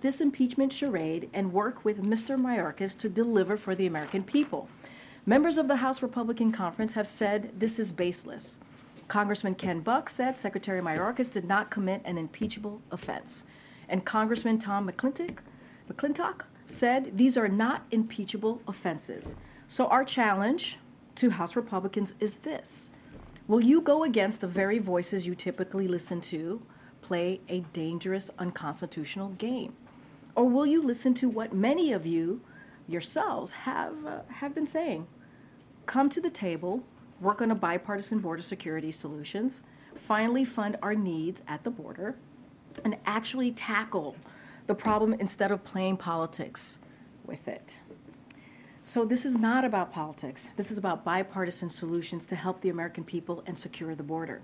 this impeachment charade and work with Mr. Mayorkas to deliver for the American people. Members of the House Republican Conference have said this is baseless. Congressman Ken Buck said Secretary Mayorkas did not commit an impeachable offense. And Congressman Tom McClintock said these are not impeachable offenses. So our challenge to House Republicans is this. Will you go against the very voices you typically listen to, play a dangerous, unconstitutional game? Or will you listen to what many of you yourselves have been saying? Come to the table, work on a bipartisan border security solutions, finally fund our needs at the border, and actually tackle the problem instead of playing politics with it. So this is not about politics. This is about bipartisan solutions to help the American people and secure the border.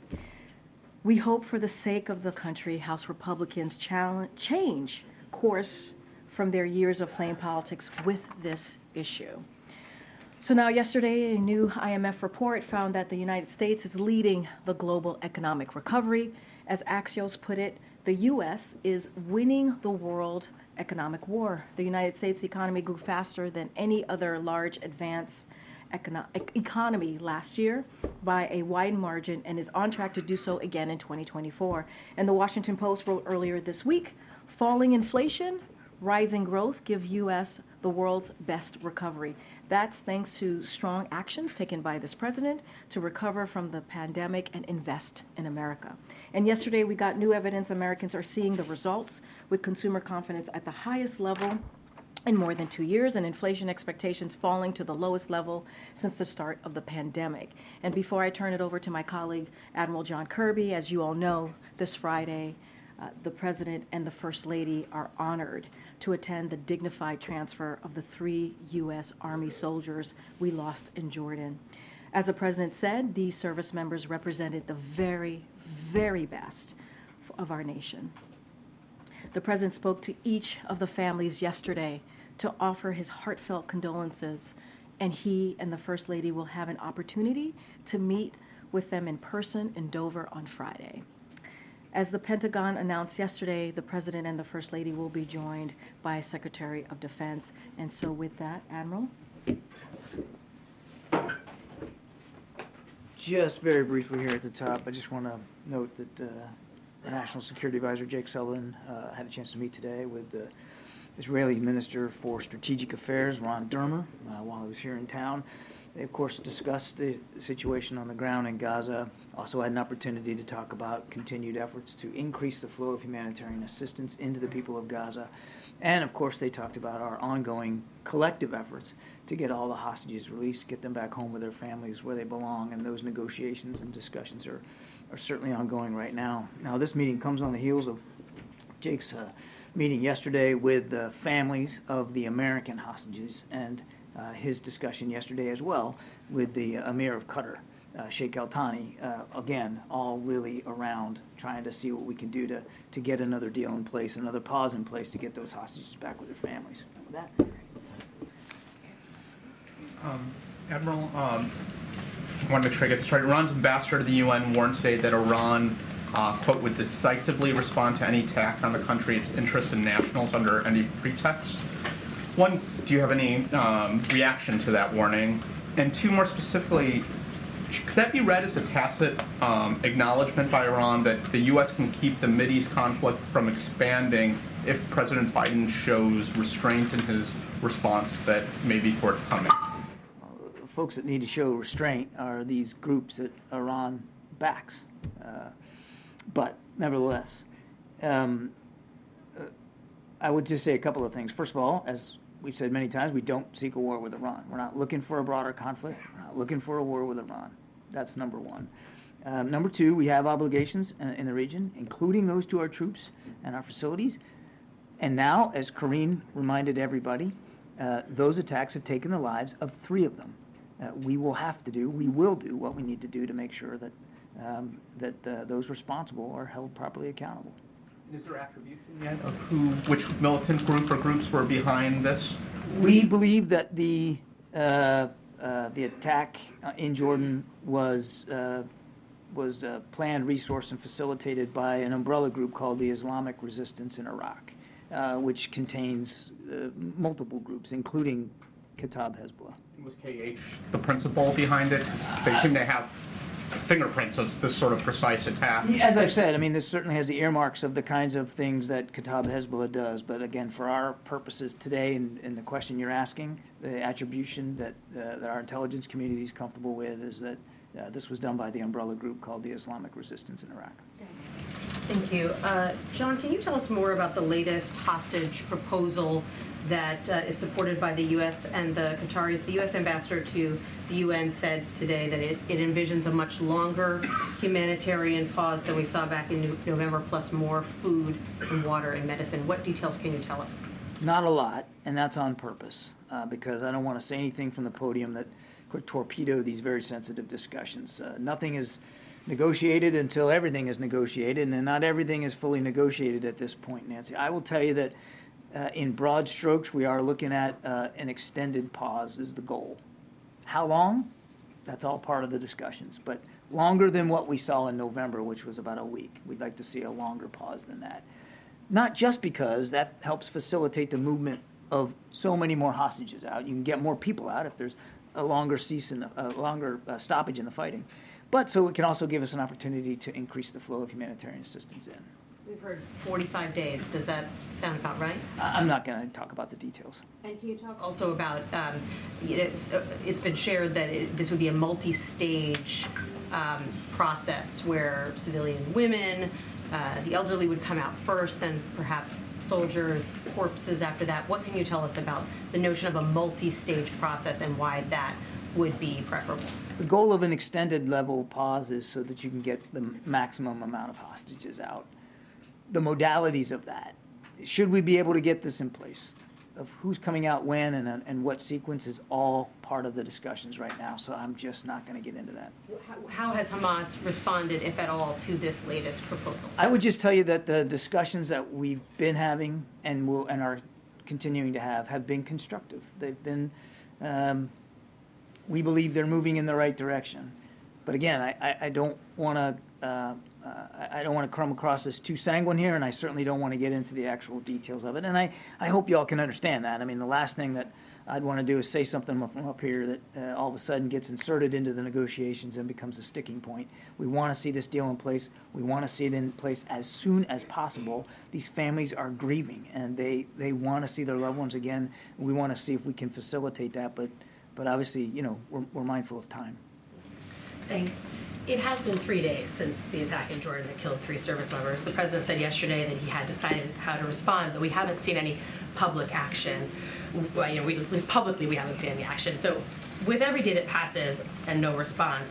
We hope for the sake of the country, House Republicans change course from their years of playing politics with this issue. So now yesterday, a new IMF report found that the United States is leading the global economic recovery. As Axios put it, the U.S. is winning the world economic war. The United States economy grew faster than any other large advanced economy last year by a wide margin and is on track to do so again in 2024. And the Washington Post wrote earlier this week, falling inflation, rising growth give U.S. the world's best recovery. That's thanks to strong actions taken by this president to recover from the pandemic and invest in America. And yesterday we got new evidence Americans are seeing the results with consumer confidence at the highest level in more than 2 years and inflation expectations falling to the lowest level since the start of the pandemic. And before I turn it over to my colleague, Admiral John Kirby, as you all know, this Friday, the President and the First Lady are honored to attend the dignified transfer of the 3 U.S. Army soldiers we lost in Jordan. As the President said, these service members represented the very, very best of our nation. The President spoke to each of the families yesterday to offer his heartfelt condolences, and he and the First Lady will have an opportunity to meet with them in person in Dover on Friday. As the Pentagon announced yesterday, the President and the First Lady will be joined by Secretary of Defense. And so with that, Admiral. Just very briefly here at the top, I just want to note that the National Security Advisor, Jake Sullivan, had a chance to meet today with the Israeli Minister for Strategic Affairs, Ron Dermer, while he was here in town. They, of course, discussed the situation on the ground in Gaza, also had an opportunity to talk about continued efforts to increase the flow of humanitarian assistance into the people of Gaza. And, of course, they talked about our ongoing collective efforts to get all the hostages released, get them back home with their families where they belong, and those negotiations and discussions are certainly ongoing right now. Now, this meeting comes on the heels of Jake's meeting yesterday with the families of the American hostages and his discussion yesterday as well with the Emir of Qatar, Sheikh Al Thani, again, all really around trying to see what we can do to get another deal in place, another pause in place to get those hostages back with their families. With that. Admiral, I wanted to make sure I get this right. Iran's ambassador to the UN warned today that Iran, quote, would decisively respond to any attack on the country, its interests and nationals under any pretext. One, do you have any reaction to that warning? And two, more specifically, could that be read as a tacit acknowledgement by Iran that the U.S. can keep the Mideast conflict from expanding if President Biden shows restraint in his response that may be forthcoming? Folks that need to show restraint are these groups that Iran backs. But nevertheless, I would just say a couple of things. First of all, as we've said many times, we don't seek a war with Iran. We're not looking for a broader conflict. We're not looking for a war with Iran. That's number one. Number two, we have obligations in the region, including those to our troops and our facilities. And now, as Karine reminded everybody, those attacks have taken the lives of 3 of them. We will do what we need to do to make sure that those responsible are held properly accountable. Is there attribution yet of which militant group or groups were behind this? We believe that the attack in Jordan was planned, resourced, and facilitated by an umbrella group called the Islamic Resistance in Iraq. which contains multiple groups, including Kataib Hezbollah. Was KH the principal behind it? They seem to have fingerprints of this sort of precise attack. As I've said, I mean, this certainly has the earmarks of the kinds of things that Kataib Hezbollah does. But again, for our purposes today, and the question you're asking, the attribution that our intelligence community is comfortable with is that this was done by the umbrella group called the Islamic Resistance in Iraq. Thank you. John, can you tell us more about the latest hostage proposal that is supported by the U.S. and the Qataris? The U.S. ambassador to the UN said today that it envisions a much longer humanitarian pause than we saw back in November, plus more food and water and medicine. What details can you tell us? Not a lot, and that's on purpose, because I don't want to say anything from the podium that could torpedo these very sensitive discussions. Nothing is negotiated until everything is negotiated, and not everything is fully negotiated at this point, Nancy. I will tell you that in broad strokes, we are looking at an extended pause is the goal. How long? That's all part of the discussions, but longer than what we saw in November, which was about a week. We'd like to see a longer pause than that. Not just because that helps facilitate the movement of so many more hostages out. You can get more people out if there's a longer stoppage in the fighting. But so it can also give us an opportunity to increase the flow of humanitarian assistance in. We've heard 45 days. Does that sound about right? I'm not going to talk about the details. And can you talk also about, it's been shared that this would be a multi-stage process where civilian women, the elderly would come out first, then perhaps soldiers, corpses after that. What can you tell us about the notion of a multi-stage process and why that would be preferable? The goal of an extended level pause is so that you can get the maximum amount of hostages out. The modalities of that, should we be able to get this in place, of who's coming out when and what sequence, is all part of the discussions right now, so I'm just not going to get into that. How has Hamas responded, if at all, to this latest proposal? I would just tell you that the discussions that we've been having and are continuing to have been constructive. They've been, we believe they're moving in the right direction. But again, I don't want to come across as too sanguine here, and I certainly don't want to get into the actual details of it. And I hope you all can understand that. I mean, the last thing that I'd want to do is say something from up here that all of a sudden gets inserted into the negotiations and becomes a sticking point. We want to see this deal in place. We want to see it in place as soon as possible. These families are grieving, and they want to see their loved ones again. We want to see if we can facilitate that, but obviously, you know, we're mindful of time. Thanks. It has been 3 days since the attack in Jordan that killed 3 service members. The president said yesterday that he had decided how to respond, but we haven't seen any public action. Well, you know, at least publicly, we haven't seen any action. So with every day that passes and no response,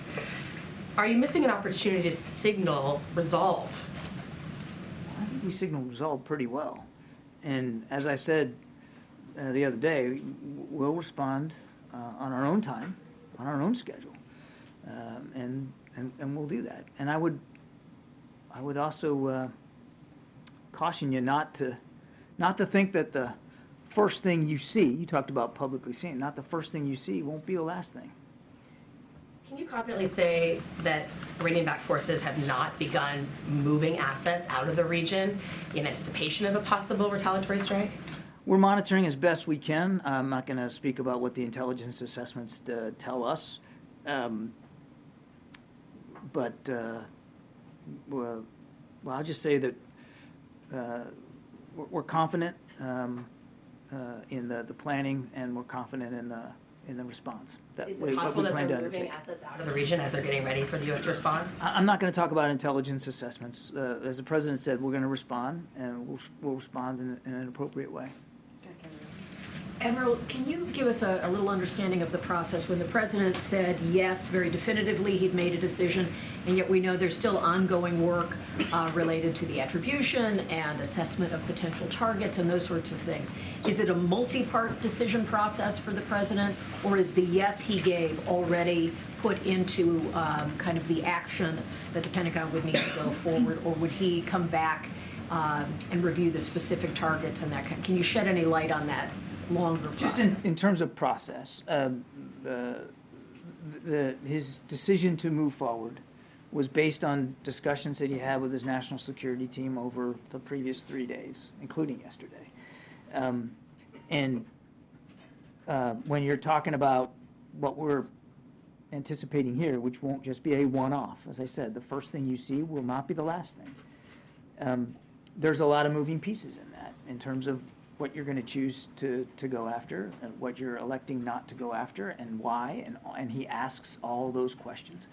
are you missing an opportunity to signal resolve? I think we signaled resolve pretty well. And as I said the other day, we'll respond on our own time, on our own schedule. And we'll do that. And I would also caution you not to think that the first thing you see, you talked about publicly seeing, not the first thing you see won't be the last thing. Can you confidently say that Iranian-backed forces have not begun moving assets out of the region in anticipation of a possible retaliatory strike? We're monitoring as best we can. I'm not going to speak about what the intelligence assessments tell us. But well, I'll just say that we're confident in the planning, and we're confident in the response. Is it possible that they're moving assets out of the region as they're getting ready for the U.S. to respond? I'm not going to talk about intelligence assessments. As the president said, we're going to respond, and we'll respond in an appropriate way. Admiral, can you give us a little understanding of the process when the president said yes, very definitively, he'd made a decision, and yet we know there's still ongoing work related to the attribution and assessment of potential targets and those sorts of things. Is it a multi-part decision process for the president, or is the yes he gave already put into kind of the action that the Pentagon would need to go forward, or would he come back and review the specific targets and that kind? Can you shed any light on that longer process? Just in terms of process, his decision to move forward was based on discussions that he had with his national security team over the previous 3 days, including yesterday. And when you're talking about what we're anticipating here, which won't just be a one-off, as I said, the first thing you see will not be the last thing. There's a lot of moving pieces in that, in terms of what you're going to choose to go after, and what you're electing not to go after, and why, and he asks all those questions.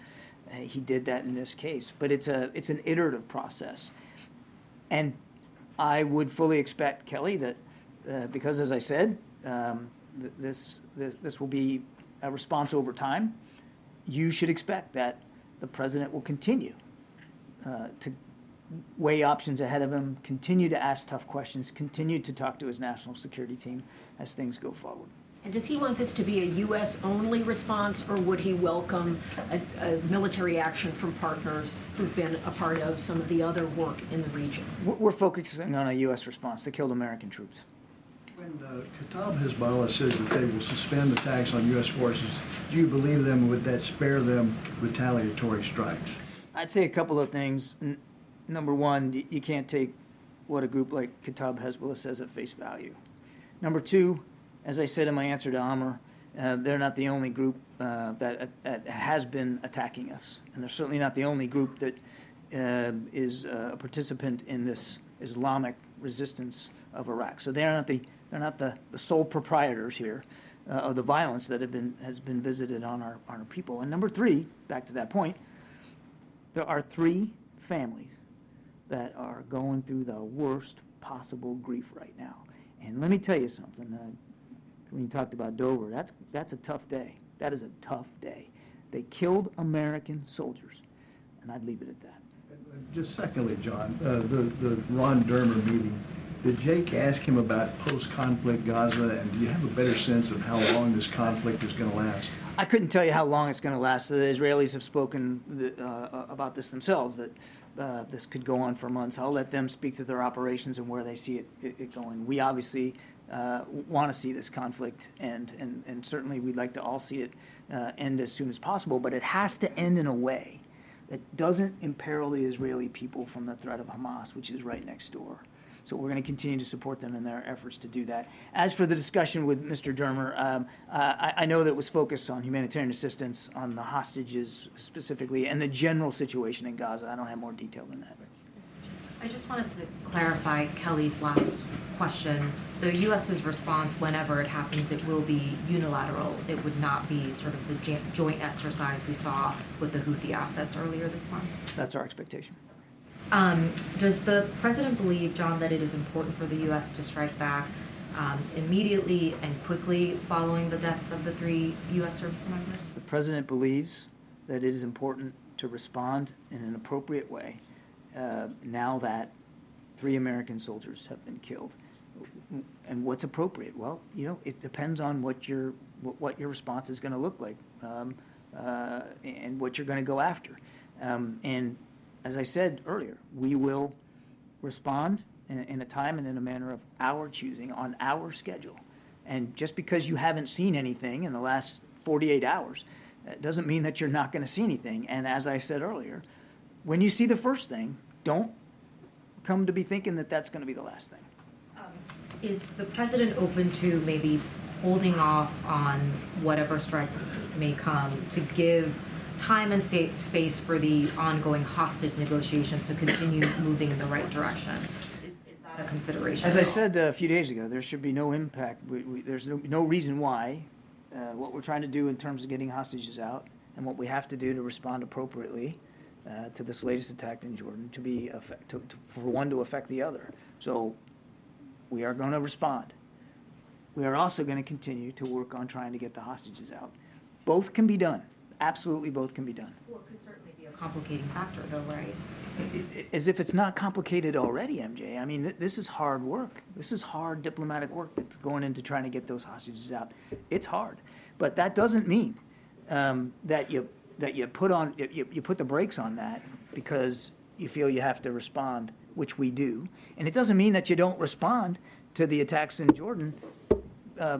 He did that in this case, but it's an iterative process, and I would fully expect, Kelly, that because, as I said, this will be a response over time. You should expect that the president will continue to weigh options ahead of him, continue to ask tough questions, continue to talk to his national security team as things go forward. And does he want this to be a U.S.-only response, or would he welcome a military action from partners who've been a part of some of the other work in the region? We're focusing on a U.S. response to kill American troops. When Kataib Hezbollah says that they will suspend attacks on U.S. forces, do you believe them? Would that spare them retaliatory strikes? I'd say a couple of things. Number one, you can't take what a group like Kataib Hezbollah says at face value. Number two, as I said in my answer to Amr, they're not the only group that has been attacking us, and they're certainly not the only group that is a participant in this Islamic resistance of Iraq. So they're not the sole proprietors here of the violence that has been visited on our people. And number three, back to that point, there are 3 families that are going through the worst possible grief right now. And let me tell you something. When you talked about Dover, that's a tough day. That is a tough day. They killed American soldiers, and I'd leave it at that. Just secondly, John, the Ron Dermer meeting, did Jake ask him about post-conflict Gaza, and do you have a better sense of how long this conflict is going to last? I couldn't tell you how long it's going to last. The Israelis have spoken about this themselves, that this could go on for months. I'll let them speak to their operations and where they see it going. We obviously want to see this conflict end, and certainly we'd like to all see it end as soon as possible, but it has to end in a way that doesn't imperil the Israeli people from the threat of Hamas, which is right next door. So we're going to continue to support them in their efforts to do that. As for the discussion with Mr. Dermer, I know that it was focused on humanitarian assistance, on the hostages specifically, and the general situation in Gaza. I don't have more detail than that. I just wanted to clarify Kelly's last question. The U.S.'s response, whenever it happens, it will be unilateral. It would not be sort of the joint exercise we saw with the Houthi assets earlier this month. That's our expectation. Does the president believe, John, that it is important for the U.S. to strike back immediately and quickly following the deaths of the 3 U.S. service members? The president believes that it is important to respond in an appropriate way now that 3 American soldiers have been killed. And what's appropriate? Well, it depends on what your response is going to look like and what you're going to go after. And as I said earlier, we will respond in a time and in a manner of our choosing on our schedule. And just because you haven't seen anything in the last 48 hours, that doesn't mean that you're not going to see anything. And as I said earlier, when you see the first thing, don't come to be thinking that that's going to be the last thing. Is the president open to maybe holding off on whatever strikes may come to give time and space for the ongoing hostage negotiations to continue moving in the right direction? Is that a consideration? As I said a few days ago, there should be no impact. There's no reason why what we're trying to do in terms of getting hostages out and what we have to do to respond appropriately to this latest attack in Jordan for one to affect the other. So we are going to respond. We are also going to continue to work on trying to get the hostages out. Both can be done. Absolutely both can be done. Well, it could certainly be a complicating factor, though, right? As if it's not complicated already, MJ. I mean, this is hard work. This is hard diplomatic work that's going into trying to get those hostages out. It's hard. But that doesn't mean that you put the brakes on that because you feel you have to respond, which we do. And it doesn't mean that you don't respond to the attacks in Jordan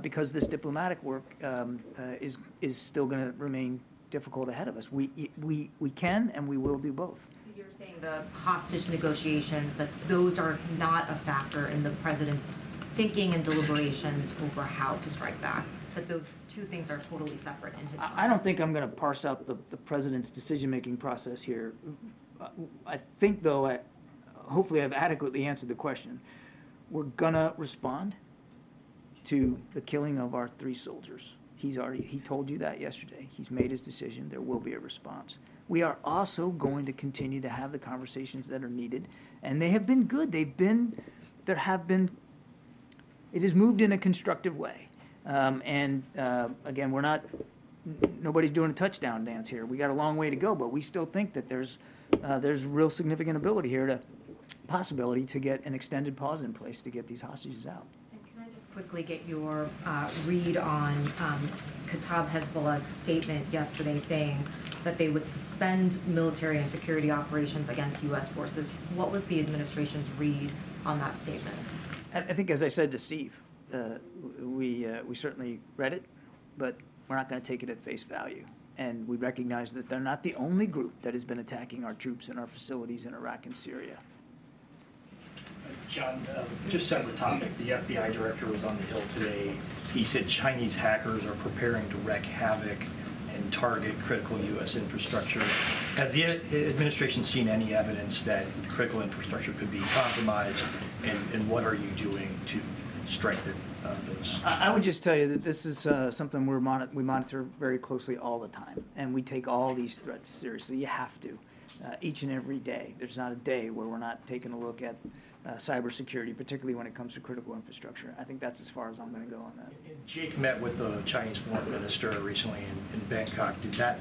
because this diplomatic work is still going to remain difficult ahead of us. We can and we will do both. So you're saying the hostage negotiations, that those are not a factor in the president's thinking and deliberations over how to strike back, that those two things are totally separate in his mind. I don't think I'm going to parse out the president's decision-making process here. I think, though, hopefully I've adequately answered the question. We're going to respond to the killing of our 3 soldiers. He told you that yesterday. He's made his decision. There will be a response. We are also going to continue to have the conversations that are needed, and they have been good. It has moved in a constructive way. Again, nobody's doing a touchdown dance here. We got a long way to go, but we still think that there's real significant possibility to get an extended pause in place to get these hostages out. And can I just quickly get your read on Kataib Hezbollah's statement yesterday saying that they would suspend military and security operations against U.S. forces? What was the administration's read on that statement? I think, as I said to Steve, we certainly read it, but we're not going to take it at face value. And we recognize that they're not the only group that has been attacking our troops and our facilities in Iraq and Syria. John, just separate topic. The FBI director was on the Hill today. He said Chinese hackers are preparing to wreak havoc and target critical U.S. infrastructure. Has the administration seen any evidence that critical infrastructure could be compromised, and what are you doing to strike those? I would just tell you that this is something we monitor very closely all the time, and we take all these threats seriously. You have to. Each and every day. There's not a day where we're not taking a look at cybersecurity, particularly when it comes to critical infrastructure. I think that's as far as I'm going to go on that. Jake met with the Chinese foreign minister recently in Bangkok. Did that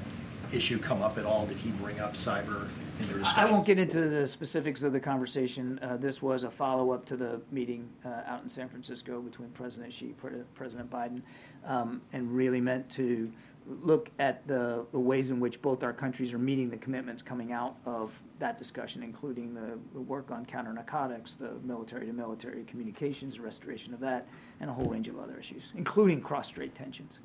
issue come up at all? Did he bring up cyber in their discussion? I won't get into the specifics of the conversation. This was a follow-up to the meeting out in San Francisco between President Xi and President Biden, and really meant to look at the ways in which both our countries are meeting the commitments coming out of that discussion, including the work on counter-narcotics, the military-to-military communications, the restoration of that, and a whole range of other issues, including cross-strait tensions.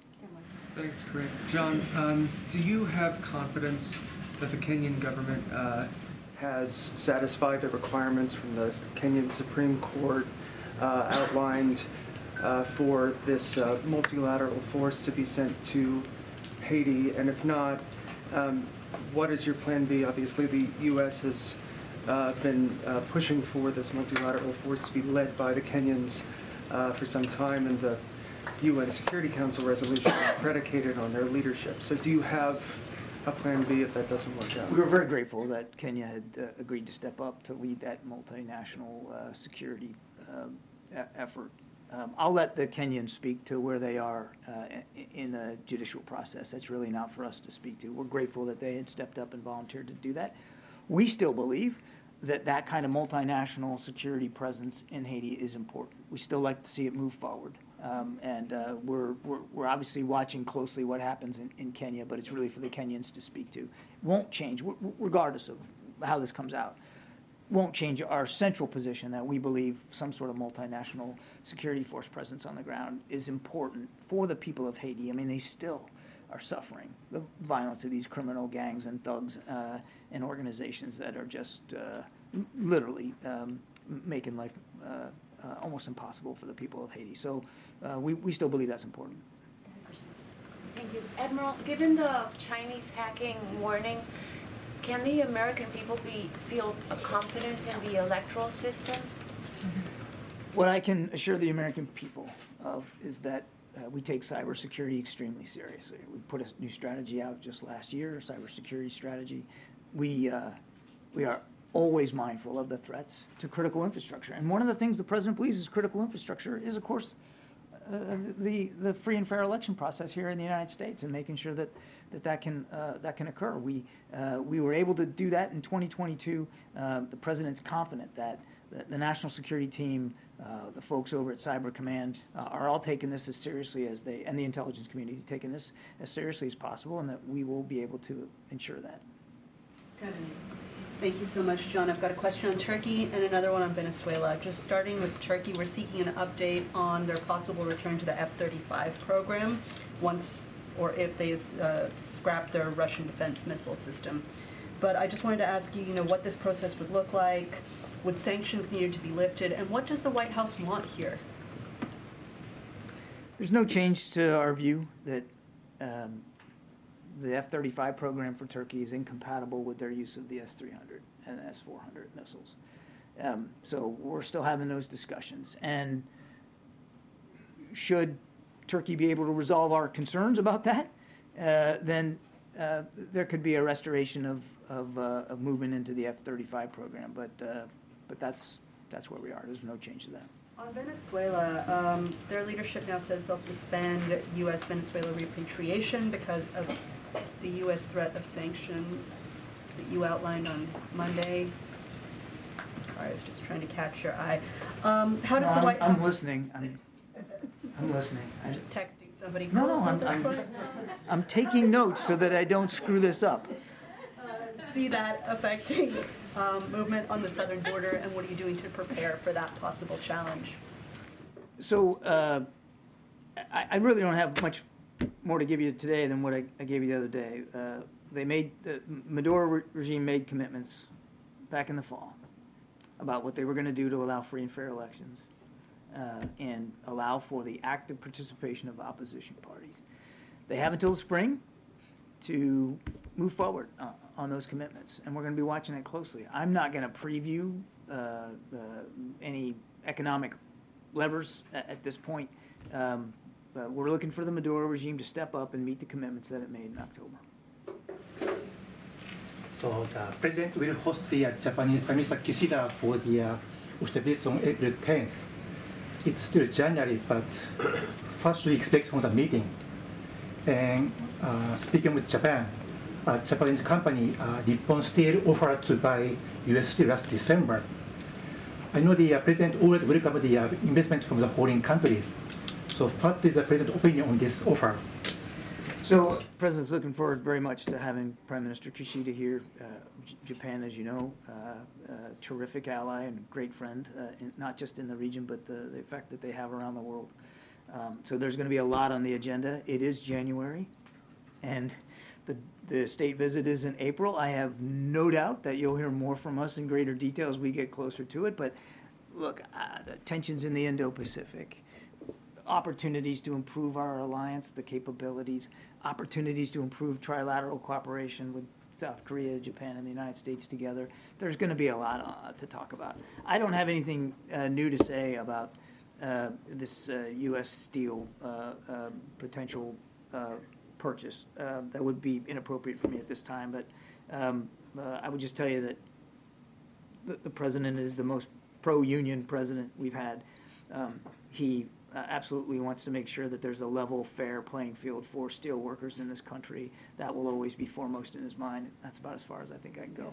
Thanks, Karine. John, do you have confidence that the Kenyan government has satisfied the requirements from the Kenyan Supreme Court outlined for this multilateral force to be sent to Haiti? And if not, what is your plan B? Obviously, the U.S. has been pushing for this multilateral force to be led by the Kenyans for some time, and the UN Security Council resolution is predicated on their leadership. So do you have a plan B if that doesn't work out? We were very grateful that Kenya had agreed to step up to lead that multinational security effort. I'll let the Kenyans speak to where they are in the judicial process. That's really not for us to speak to. We're grateful that they had stepped up and volunteered to do that. We still believe that that kind of multinational security presence in Haiti is important. We still like to see it move forward. We're obviously watching closely what happens in Kenya, but it's really for the Kenyans to speak to. It won't change, regardless of how this comes out. Won't change our central position that we believe some sort of multinational security force presence on the ground is important for the people of Haiti. I mean, they still are suffering the violence of these criminal gangs and thugs and organizations that are just literally making life almost impossible for the people of Haiti. So we still believe that's important. Thank you. Admiral, given the Chinese hacking warning, can the American people feel confident in the electoral system? What I can assure the American people of is that we take cybersecurity extremely seriously. We put a new strategy out just last year, a cybersecurity strategy. We are always mindful of the threats to critical infrastructure. And one of the things the President believes is critical infrastructure is, of course, the free and fair election process here in the United States, and making sure that can occur. We were able to do that in 2022. The President's confident that the National Security Team, the folks over at Cyber Command, are all taking this as seriously as and the intelligence community taking this as seriously as possible, and that we will be able to ensure that. Thank you so much, John. I've got a question on Turkey and another one on Venezuela. Just starting with Turkey, we're seeking an update on their possible return to the F-35 program once or if they scrap their Russian defense missile system. But I just wanted to ask you, what this process would look like, would sanctions need to be lifted, and what does the White House want here? There's no change to our view that the F-35 program for Turkey is incompatible with their use of the S-300 and S-400 missiles. So we're still having those discussions. And should Turkey be able to resolve our concerns about that, then there could be a restoration of movement into the F-35 program. But that's where we are. There's no change to that. On Venezuela, their leadership now says they'll suspend U.S.-Venezuela repatriation because of the U.S. threat of sanctions that you outlined on Monday. Sorry, I was just trying to catch your eye. How does the White House... I'm listening. I'm listening. I'm just texting somebody. No, I'm taking notes so that I don't screw this up. See that affecting movement on the southern border, and what are you doing to prepare for that possible challenge? So I really don't have much more to give you today than what I gave you the other day. The Maduro regime made commitments back in the fall about what they were going to do to allow free and fair elections and allow for the active participation of opposition parties. They have until the spring to move forward on those commitments, and we're going to be watching it closely. I'm not going to preview any economic levers at this point. We're looking for the Maduro regime to step up and meet the commitments that it made in October. So the President will host the Japanese Prime Minister Kishida for the Osprey visit on April 10th. It's still January, but what should we expect from the meeting? And speaking with Japan, Japanese company Nippon Steel offered to buy U.S. steel last December. I know the President already welcomed the investment from the foreign countries. So what is the President's opinion on this offer? So the President's looking forward very much to having Prime Minister Kishida here. Japan, as you know, a terrific ally and a great friend, not just in the region, but the effect that they have around the world. So there's going to be a lot on the agenda. It is January, and the state visit is in April. I have no doubt that you'll hear more from us in greater detail as we get closer to it. But look, the tensions in the Indo-Pacific, opportunities to improve our alliance, the capabilities, opportunities to improve trilateral cooperation with South Korea, Japan, and the United States together. There's going to be a lot to talk about. I don't have anything new to say about this U.S. steel potential purchase. That would be inappropriate for me at this time, but I would just tell you that the President is the most pro-union president we've had. He absolutely wants to make sure that there's a level, fair playing field for steel workers in this country. That will always be foremost in his mind. That's about as far as I think I can go.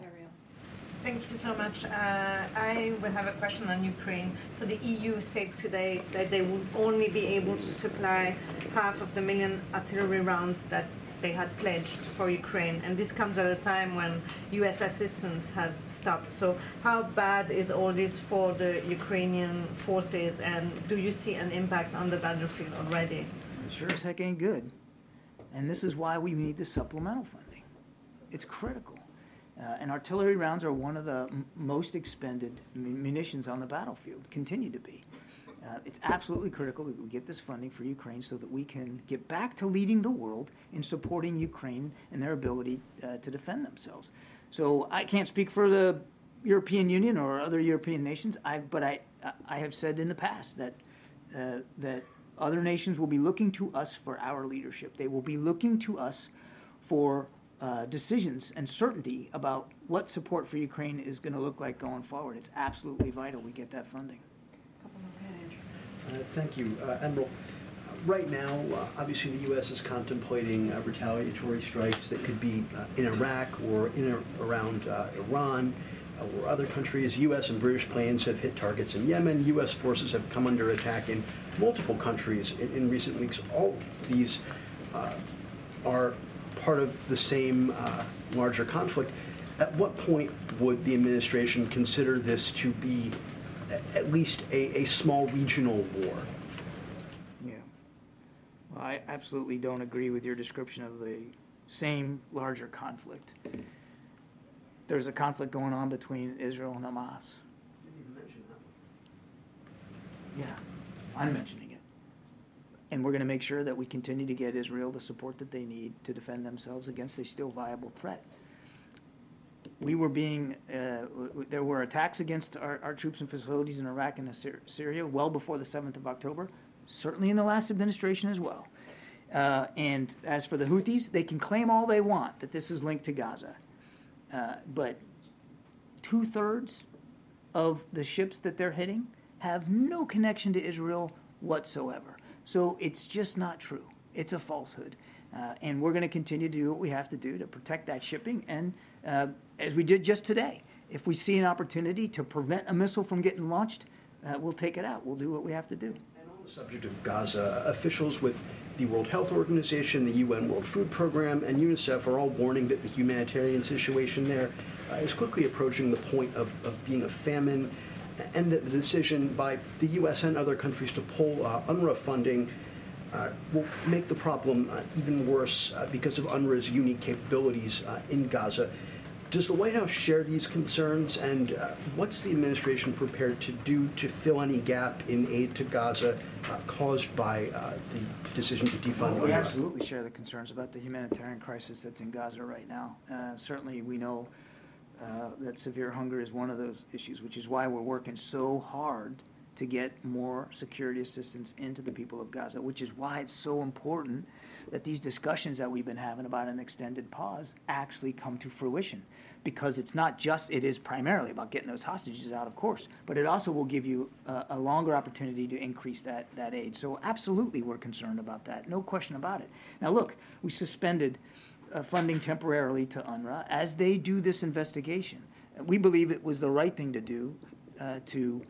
Thank you so much. I will have a question on Ukraine. So the EU said today that they would only be able to supply 500,000 artillery rounds that they had pledged for Ukraine, and this comes at a time when U.S. assistance has stopped. So how bad is all this for the Ukrainian forces, and do you see an impact on the battlefield already? It sure as heck ain't good. And this is why we need the supplemental funding. It's critical. And artillery rounds are one of the most expended munitions on the battlefield, continue to be. It's absolutely critical that we get this funding for Ukraine so that we can get back to leading the world in supporting Ukraine and their ability to defend themselves. So I can't speak for the European Union or other European nations, but I have said in the past that other nations will be looking to us for our leadership. They will be looking to us for decisions and certainty about what support for Ukraine is going to look like going forward. It's absolutely vital we get that funding. Thank you. Admiral, right now, obviously the U.S. is contemplating retaliatory strikes that could be in Iraq or in or around Iran or other countries. U.S. and British planes have hit targets in Yemen. U.S. forces have come under attack in multiple countries in recent weeks. All these are part of the same larger conflict. At what point would the administration consider this to be at least a small regional war? Yeah. Well, I absolutely don't agree with your description of the same larger conflict. There's a conflict going on between Israel and Hamas. You didn't even mention that one. Yeah, I'm mentioning it. And we're going to make sure that we continue to get Israel the support that they need to defend themselves against a still viable threat. We were there were attacks against our troops and facilities in Iraq and Syria well before the 7th of October, certainly in the last administration as well. And as for the Houthis, they can claim all they want that this is linked to Gaza. But 2/3 of the ships that they're hitting have no connection to Israel whatsoever. So it's just not true. It's a falsehood. And we're going to continue to do what we have to do to protect that shipping. And as we did just today, if we see an opportunity to prevent a missile from getting launched, we'll take it out. We'll do what we have to do. And on the subject of Gaza, officials with the World Health Organization, the UN World Food Program, and UNICEF are all warning that the humanitarian situation there is quickly approaching the point of being a famine, and that the decision by the U.S. and other countries to pull UNRWA funding will make the problem even worse because of UNRWA's unique capabilities in Gaza. Does the White House share these concerns, and what's the administration prepared to do to fill any gap in aid to Gaza caused by the decision to defund UNRWA? We absolutely share the concerns about the humanitarian crisis that's in Gaza right now. Certainly we know that severe hunger is one of those issues, which is why we're working so hard to get more security assistance into the people of Gaza, which is why it's so important that these discussions that we've been having about an extended pause actually come to fruition. Because it's not just, it is primarily about getting those hostages out, of course, but it also will give you a longer opportunity to increase that aid. So absolutely we're concerned about that, no question about it. Now look, we suspended funding temporarily to UNRWA as they do this investigation. We believe it was the right thing to do to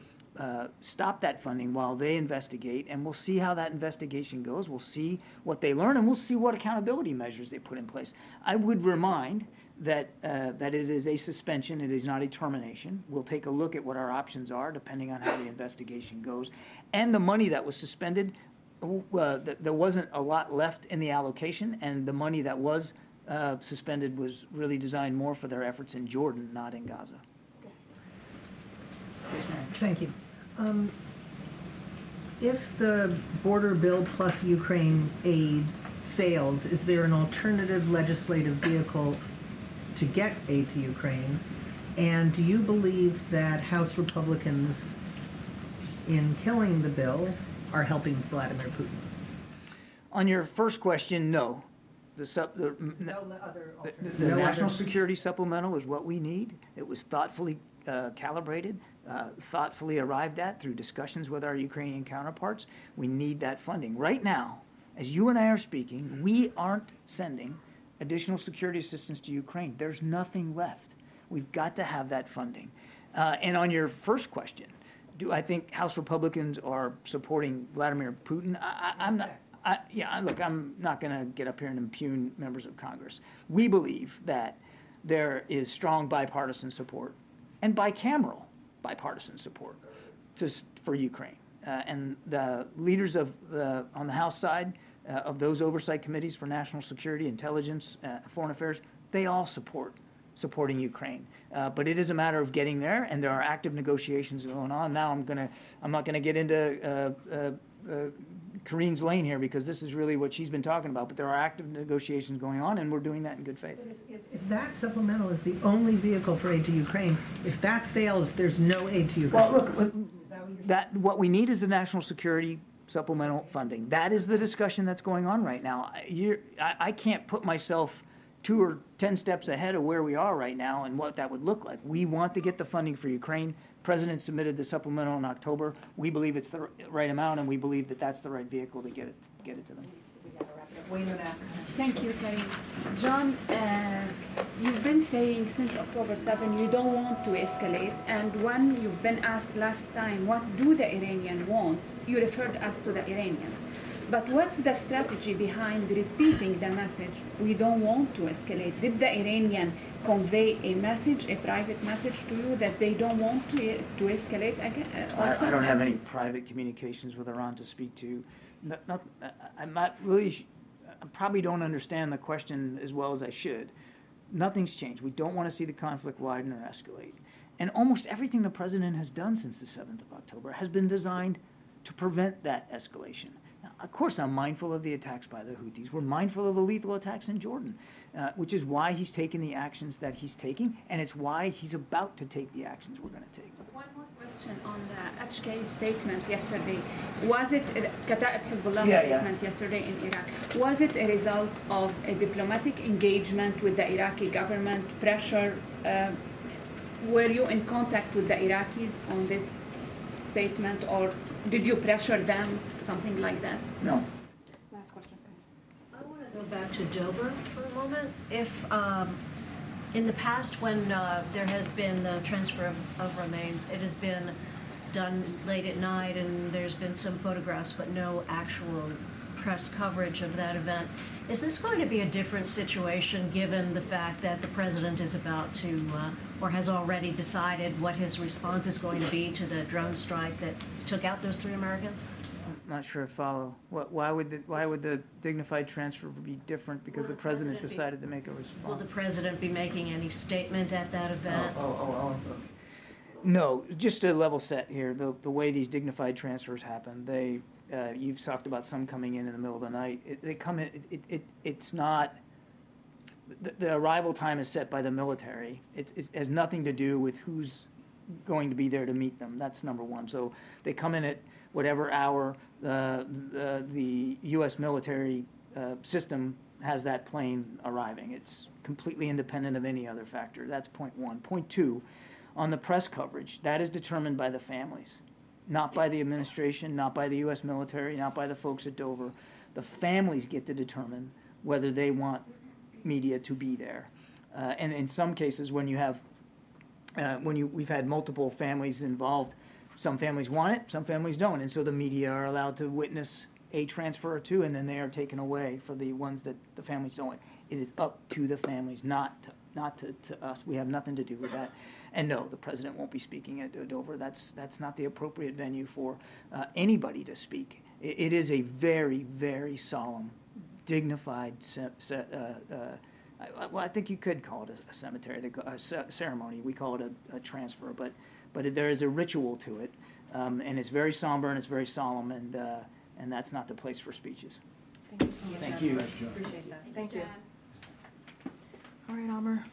stop that funding while they investigate, and we'll see how that investigation goes. We'll see what they learn, and we'll see what accountability measures they put in place. I would remind that that it is a suspension, it is not a termination. We'll take a look at what our options are depending on how the investigation goes. And the money that was suspended, there wasn't a lot left in the allocation, and the money that was suspended was really designed more for their efforts in Jordan, not in Gaza. Yes, ma'am. Thank you. If the border bill plus Ukraine aid fails, is there an alternative legislative vehicle to get aid to Ukraine? And do you believe that House Republicans, in killing the bill, are helping Vladimir Putin? On your first question, no. The National Security Supplemental is what we need. It was thoughtfully calibrated, thoughtfully arrived at through discussions with our Ukrainian counterparts. We need that funding. Right now, as you and I are speaking, we aren't sending additional security assistance to Ukraine. There's nothing left. We've got to have that funding. And on your first question, do I think House Republicans are supporting Vladimir Putin? I'm not. Look, I'm not going to get up here and impugn members of Congress. We believe that there is strong bipartisan support and bicameral bipartisan support for Ukraine. And the leaders on the House side of those oversight committees for national security, intelligence, foreign affairs, they all supporting Ukraine. But it is a matter of getting there, and there are active negotiations going on. Now I'm not going to get into Karine's lane here, because this is really what she's been talking about, but there are active negotiations going on, and we're doing that in good faith. If that supplemental is the only vehicle for aid to Ukraine, if that fails, there's no aid to Ukraine. Well, look, what we need is the National Security Supplemental funding. That is the discussion that's going on right now. I can't put myself 2 or 10 steps ahead of where we are right now and what that would look like. We want to get the funding for Ukraine. President submitted the supplemental in October. We believe it's the right amount, and we believe that that's the right vehicle to get it to them. Thank you, Karine. John, you've been saying since October 7 you don't want to escalate, and when you've been asked last time what do the Iranians want, you referred us to the Iranians. But what's the strategy behind repeating the message, we don't want to escalate? Did the Iranian convey a message, a private message to you that they don't want to escalate again? I don't have any private communications with Iran to speak to. I'm not really, I probably don't understand the question as well as I should. Nothing's changed. We don't want to see the conflict widen or escalate. And almost everything the president has done since the 7th of October has been designed to prevent that escalation, Now, of course, I'm mindful of the attacks by the Houthis. We're mindful of the lethal attacks in Jordan, which is why he's taking the actions that he's taking, and it's why he's about to take the actions we're going to take. One more question on the HK statement yesterday. Was it Kataib Hezbollah statement yesterday in Iraq? Was it a result of a diplomatic engagement with the Iraqi government, pressure? Were you in contact with the Iraqis on this statement, or did you pressure them, something like that? No. Last question. I want to go back to Dover for a moment. If in the past, when there has been the transfer of remains, it has been done late at night, and there's been some photographs, but no actual press coverage of that event. Is this going to be a different situation given the fact that the president is about to, or has already decided what his response is going to be to the drone strike that took out those 3 Americans? I'm not sure I follow. Why would the dignified transfer be different because the president decided to make a response? Will the president be making any statement at that event? No, just to level set here, the way these dignified transfers happen, you've talked about some coming in the middle of the night. They come in, it's not, the arrival time is set by the military. It has nothing to do with who's going to be there to meet them. That's number one. So they come in at whatever hour the U.S. military system has that plane arriving. It's completely independent of any other factor. That's point one. Point two, on the press coverage, that is determined by the families, not by the administration, not by the U.S. military, not by the folks at Dover. The families get to determine whether they want media to be there. And in some cases, when you have, we've had multiple families involved, some families want it, some families don't, and so the media are allowed to witness a transfer or two, and then they are taken away for the ones that the families don't want. It is up to the families, not to us. We have nothing to do with that. And no, the president won't be speaking at Dover. That's not the appropriate venue for anybody to speak. It is a very, very solemn, dignified, well, I think you could call it a cemetery, a ceremony. We call it a transfer, but there is a ritual to it, and it's very somber and it's very solemn, and that's not the place for speeches. Thank you so much. Thank you. Appreciate that. Thank you. All right, Amr.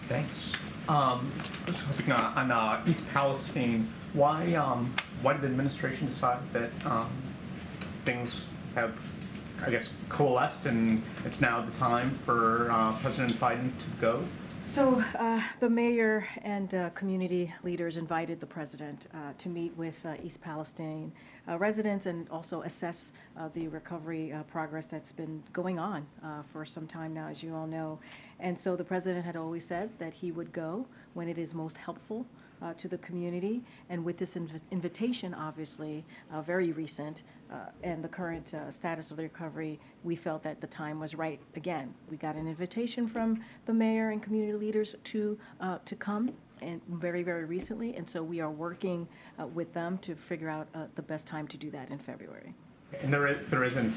Thanks. I was hoping on East Palestine, why did the administration decide that things have, I guess, coalesced and it's now the time for President Biden to go? So the mayor and community leaders invited the president to meet with East Palestine residents and also assess the recovery progress that's been going on for some time now, as you all know. And so the president had always said that he would go when it is most helpful to the community. And with this invitation, obviously, very recent, and the current status of the recovery, we felt that the time was right. Again, we got an invitation from the mayor and community leaders to come, and very, very recently, and so we are working with them to figure out the best time to do that in February. And there isn't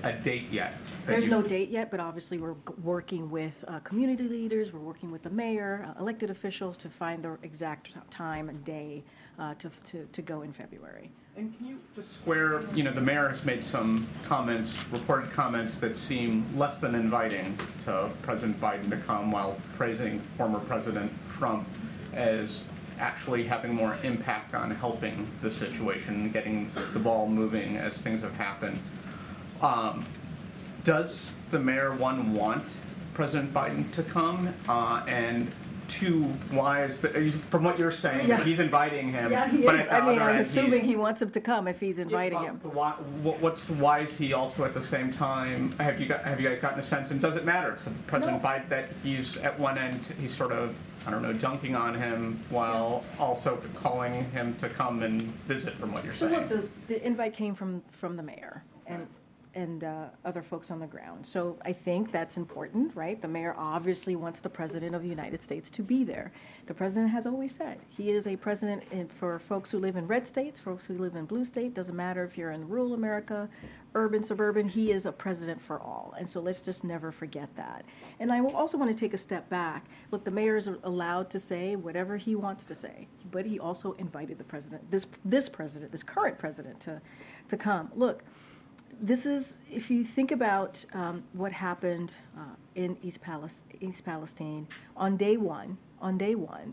a date yet? There's no date yet, but obviously we're working with community leaders, we're working with the mayor, elected officials to find the exact time and day to go in February. And can you just square, the mayor has made some comments, reported comments that seem less than inviting to President Biden to come, while praising former President Trump as actually having more impact on helping the situation, getting the ball moving as things have happened. Does the mayor, one, want President Biden to come? And two, why is from what you're saying, that he's inviting him? Yeah, he is. I'm assuming he wants him to come if he's inviting him. Why is he also at the same time? Have you guys gotten a sense? And does it matter to President Biden that he's at one end, he's sort of, dunking on him while also calling him to come and visit, from what you're saying? So look, the invite came from the mayor and other folks on the ground. So I think that's important, right? The mayor obviously wants the president of the United States to be there. The president has always said he is a president for folks who live in red states, folks who live in blue state. Doesn't matter if you're in rural America, urban, suburban, he is a president for all. And so let's just never forget that. And I will also want to take a step back. Look, the mayor is allowed to say whatever he wants to say, but he also invited the president, this current president, to come. Look, this is, if you think about what happened in East Palestine, on day one,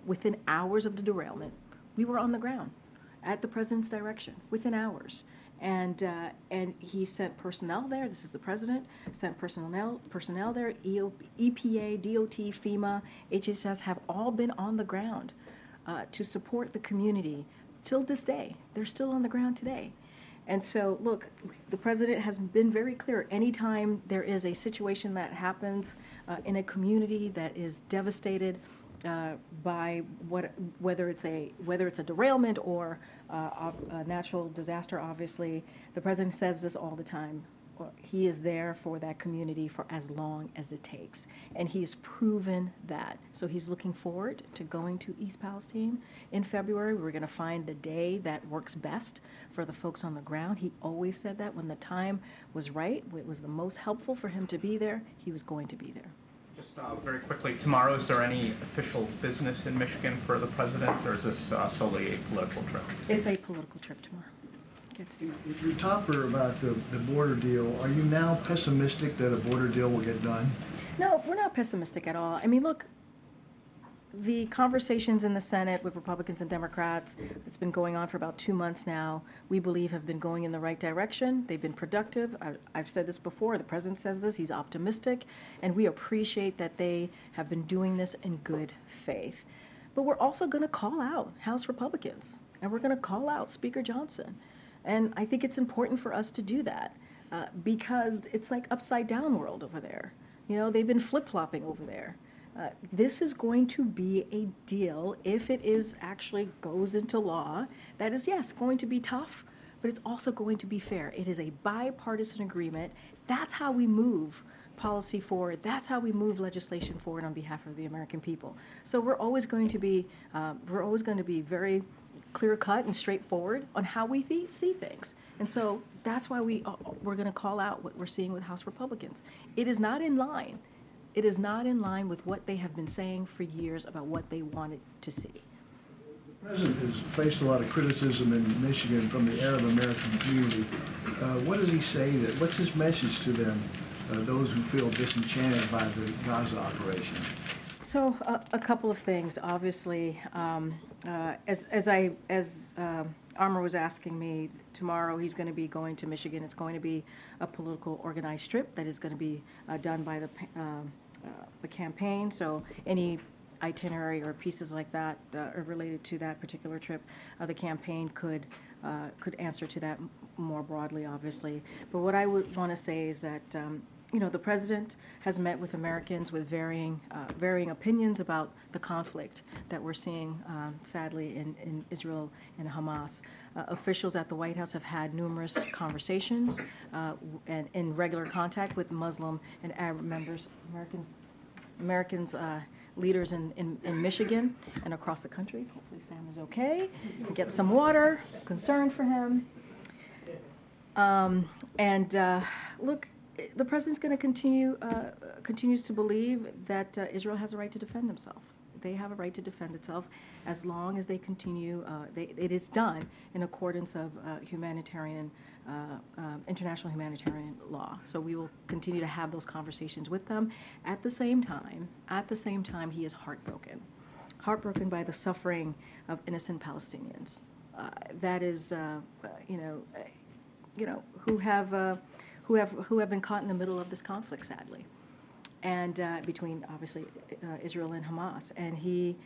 within hours of the derailment, we were on the ground at the president's direction, within hours. And he sent personnel there. This is the president, sent personnel there. EPA, DOT, FEMA, HHS have all been on the ground to support the community till this day. They're still on the ground today. And so, look, the president has been very clear. Anytime there is a situation that happens in a community that is devastated by whether it's a derailment or a natural disaster, obviously, the president says this all the time. He is there for that community for as long as it takes, and he's proven that. So he's looking forward to going to East Palestine in February. We're going to find a day that works best for the folks on the ground. He always said that when the time was right, it was the most helpful for him to be there, he was going to be there. Just very quickly, tomorrow, is there any official business in Michigan for the president, or is this solely a political trip? It's a political trip tomorrow. Your topper about the border deal, are you now pessimistic that a border deal will get done? No, we're not pessimistic at all. I mean, look, the conversations in the Senate with Republicans and Democrats, it's been going on for about 2 months now, we believe have been going in the right direction. They've been productive. I've said this before. The president says this. He's optimistic. And we appreciate that they have been doing this in good faith. But we're also going to call out House Republicans. And we're going to call out Speaker Johnson. And I think it's important for us to do that because it's like upside down world over there. You know, they've been flip-flopping over there. This is going to be a deal, if it is actually goes into law, that is, yes, going to be tough, but it's also going to be fair. It is a bipartisan agreement. That's how we move policy forward. That's how we move legislation forward on behalf of the American people. So we're always going to be very clear-cut and straightforward on how we see things. And so that's why we're going to call out what we're seeing with House Republicans. It is not in line. It is not in line with what they have been saying for years about what they wanted to see. The president has faced a lot of criticism in Michigan from the Arab American community. What does he say? What's his message to them, those who feel disenchanted by the Gaza operation? So a couple of things. Obviously, as Armour was asking me, tomorrow he's going to be going to Michigan. It's going to be a political organized trip that is going to be done by the campaign. So any itinerary or pieces like that are related to that particular trip, the campaign could answer to that more broadly, obviously. But what I would want to say is that you know, the president has met with Americans with varying opinions about the conflict that we're seeing, sadly, in Israel and Hamas. Officials at the White House have had numerous conversations and in regular contact with Muslim and Arab Americans, leaders in Michigan and across the country. Hopefully Sam is okay. Get some water. Concerned for him. Look, the president's going to continues to believe that Israel has a right to defend himself. They have a right to defend itself as long as they continue. It is done in accordance of international humanitarian law. So we will continue to have those conversations with them. At the same time, he is heartbroken by the suffering of innocent Palestinians. That is, who have been caught in the middle of this conflict, sadly, and between obviously Israel and Hamas. And he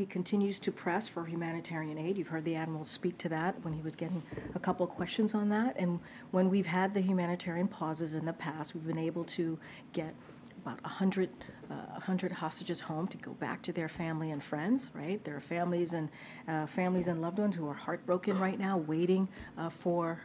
continues to press for humanitarian aid. You've heard the admiral speak to that when he was getting a couple of questions on that. And when we've had the humanitarian pauses in the past, we've been able to get about 100 hostages home to go back to their family and friends, right? There are families and loved ones who are heartbroken right now, waiting for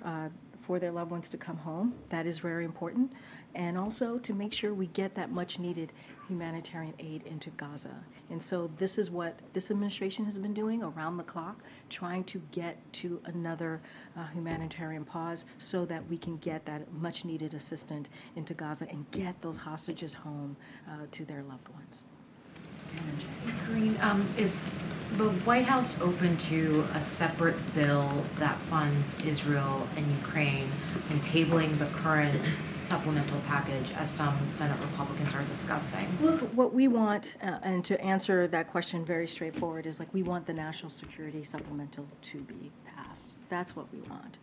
their loved ones to come home. That is very important. And also to make sure we get that much needed humanitarian aid into Gaza. And so this is what this administration has been doing around the clock, trying to get to another humanitarian pause so that we can get that much needed assistance into Gaza and get those hostages home to their loved ones. Karine, is the White House open to a separate bill that funds Israel and Ukraine and tabling the current supplemental package as some Senate Republicans are discussing? Look, what we want, and to answer that question very straightforward, is like we want the National Security Supplemental to be passed. That's what we want.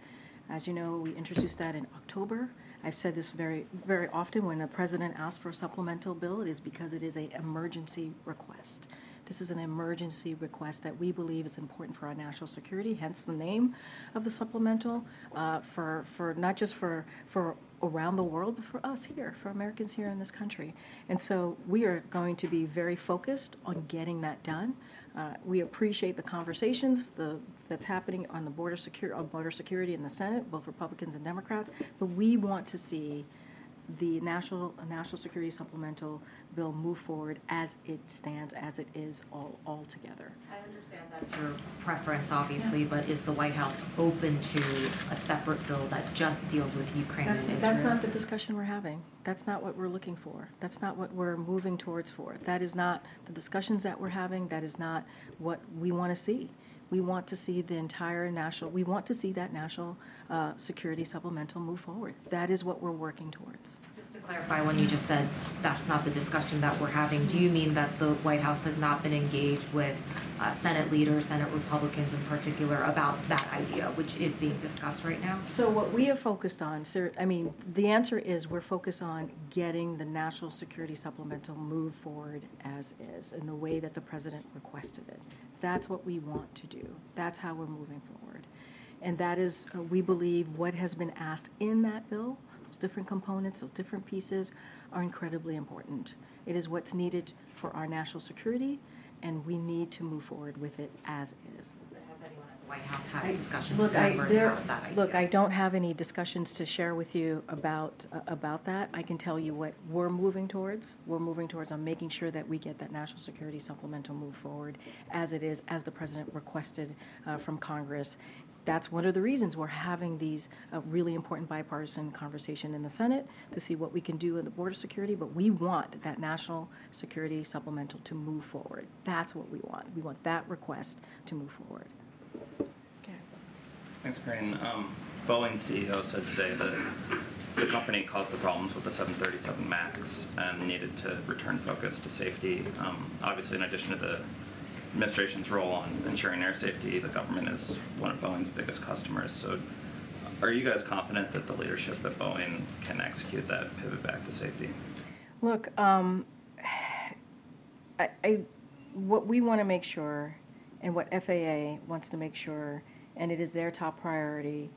As you know, we introduced that in October. I've said this very, very often when the president asks for a supplemental bill, it is because it is an emergency request. This is an emergency request that we believe is important for our national security, hence the name of the supplemental, for not just for around the world, but for us here, for Americans here in this country. And so we are going to be very focused on getting that done. We appreciate the conversations that's happening on the border security in the Senate, both Republicans and Democrats, but we want to see the National Security Supplemental bill move forward as it stands, as it is all together. I understand that's your preference, obviously, but is the White House open to a separate bill that just deals with Ukraine and Israel? That's not the discussion we're having. That's not what we're looking for. That's not what we're moving towards for. That is not the discussions that we're having. That is not what we want to see. We want to see the entire we want to see that National Security Supplemental move forward. That is what we're working towards. Just to clarify, when you just said that's not the discussion that we're having, do you mean that the White House has not been engaged with Senate leaders, Senate Republicans in particular, about that idea, which is being discussed right now? So what we are focused on, sir, I mean, the answer is we're focused on getting the National Security Supplemental moved forward as is, in the way that the president requested it. That's what we want to do. That's how we're moving forward. And that is, we believe, what has been asked in that bill. Those different components, those different pieces are incredibly important. It is what's needed for our national security, and we need to move forward with it as is. Has anyone at the White House had discussions Look, with members about that idea? Look, I don't have any discussions to share with you about that. I can tell you what we're moving towards. We're moving towards on making sure that we get that National Security Supplemental move forward as it is, as the president requested from Congress. That's one of the reasons we're having these really important bipartisan conversation in the Senate to see what we can do in the border security, but we want that National Security Supplemental to move forward. That's what we want. We want that request to move forward. Okay. Thanks, Karine. Boeing CEO said today that the company caused the problems with the 737 MAX and needed to return focus to safety. Obviously, in addition to the administration's role on ensuring air safety, the government is one of Boeing's biggest customers. So are you guys confident that the leadership at Boeing can execute that pivot back to safety? Look, what we want to make sure, and what FAA wants to make sure, and it is their top priority,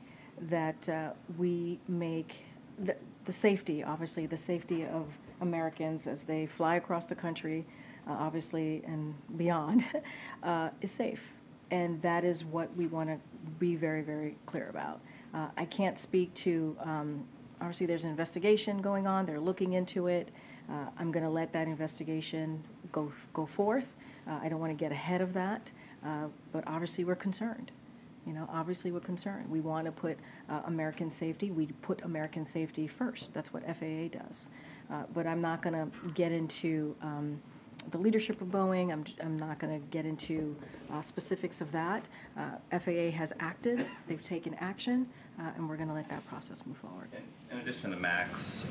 that we make the safety, obviously, the safety of Americans as they fly across the country, obviously, and beyond, is safe. And that is what we want to be very, very clear about. I can't speak to, obviously there's an investigation going on, they're looking into it. I'm going to let that investigation go forth. I don't want to get ahead of that, but obviously we're concerned. You know, obviously we're concerned. We want to put American safety, we put American safety first. That's what FAA does. But I'm not going to get into the leadership of Boeing. I'm not going to get into specifics of that. FAA has acted, they've taken action, and we're going to let that process move forward. In addition to the MAX,